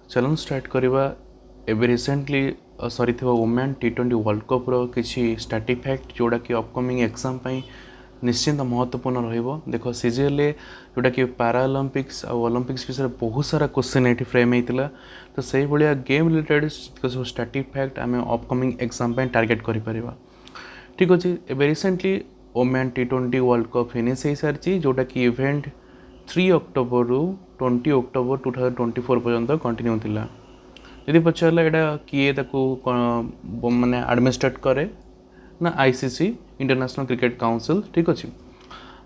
चलन स्टार्ट करवा एवं रिसेंटली सरी वुमेन T20 वर्ल्ड कप रो किसी स्टैटिक फैक्ट जोड़ा कि अपकमिंग एग्जाम निश्चिंत महत्वपूर्ण रहिबो। देखो सीजीएल जोटा कि पैरालंपिक्स और ओलंपिक्स विषय बहुत सारा क्वेश्चन ये फ्रेम होता तो से भाया गेम रिलेटेड सब स्टैटिक फैक्ट आम अपकमिंग एग्जाम टार्गेट कर ठीक अच्छे। एवं recently women T20 world cup finish हो सारी जोटा कि इवेंट 3 अक्टोबर रु 20 अक्टोबर 2024 पर्यंत कंटिन्यू थिला। यदि पचारा यहाँ किए माने एडमिनिस्ट्रेट करे ना ICC इंटरनेशनल क्रिकेट काउंसिल ठीक अच्छे।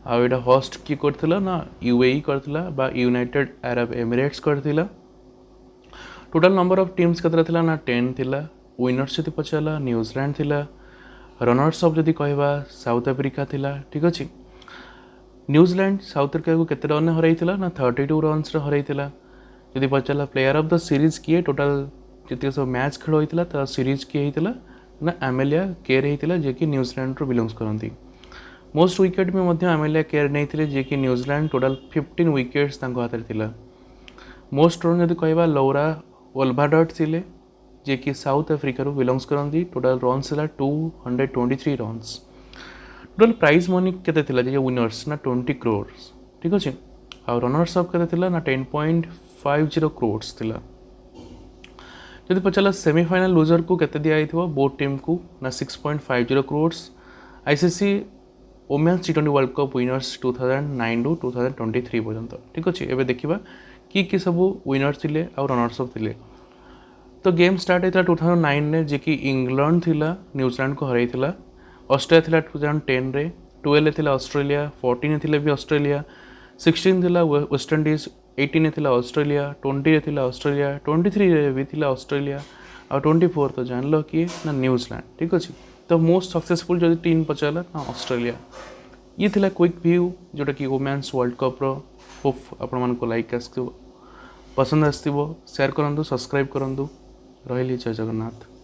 आउटा होस्ट किए करथिला ना UAE करथिला बा यूनाइटेड अरब एमिरेट्स करथिला। टोटल नंबर ऑफ टीम्स केतरा थिला ना 10 थिला। विनर्स यदि पचारा न्यूजीलैंड थिला। रनर्स अप यदि कहवा साउथ अफ्रीका थिला ठीक अच्छे। न्यूजीलैंड साउथ अफ्रीका को केते रन हरैथिला ना 32 रन्स रे हरैथिला। यदि पचारा प्लेयर ऑफ द सीरीज किए टोटल जिते सब मैच खेल होइतिला त सीरीज किए होइतिला ना एमेलिया केयर होइतिला जे कि न्यूजीलैंड रो बिलोंग्स करंती। मोस्ट विकेट में मध्य एमेलिया केयर नैथिले जे कि न्यूजीलैंड टोटल 15 विकेट्स तांको हाथ थिला। मोस्ट रन यदि कहवा 𝗩𝗜𝗥𝗧𝗨 थिले जे कि साउथ अफ्रीका रो बिलोंग्स करंती। टोटल रन्स हला 223 रन्स। टोटल प्राइज मनी केते थिला जे विनर्स ना 20 करोड़ ठीक अच्छे। आ रनर्स अप केते थिला ना 10.50 करोड़ थिला। यदि पचारा सेमीफाइनल लूजर को केते दिया आइथिबो बोथ टीम को ना 6.50 crore. ICC women's T20 world cup winners 2009 to 2023 पर्यंत ठीक अच्छे। एबे देखिबा कि सब विनर थिले आ रनर्स अप थिले। तो गेम स्टार्ट होता 2009 ने जे कि इंग्लैंड थिला न्यूजीलैंड को हरैथिला। ऑस्ट्रेलिया थिला 2010 रे। 12 थिला ऑस्ट्रेलिया। 14 थिला भी ऑस्ट्रेलिया। 16 थिला वेस्ट इंडीज। 18 थिला ऑस्ट्रेलिया। 20 थिला ऑस्ट्रेलिया। 23 रे भी थिला ऑस्ट्रेलिया और 24 तो जान लो कि ना न्यूजीलैंड ठीक अच्छे। तो मोस्ट सक्सेसफुल जो टीम पचारा ना ऑस्ट्रेलिया। ये थिला क्विक व्यू जोटा कि वुमेन्स वर्ल्ड कप रो। होप आपण मन को लाइक आसथिबो पसंद आसथिबो शेयर करंतु सब्सक्राइब करंतु। रहिली जय जगन्नाथ।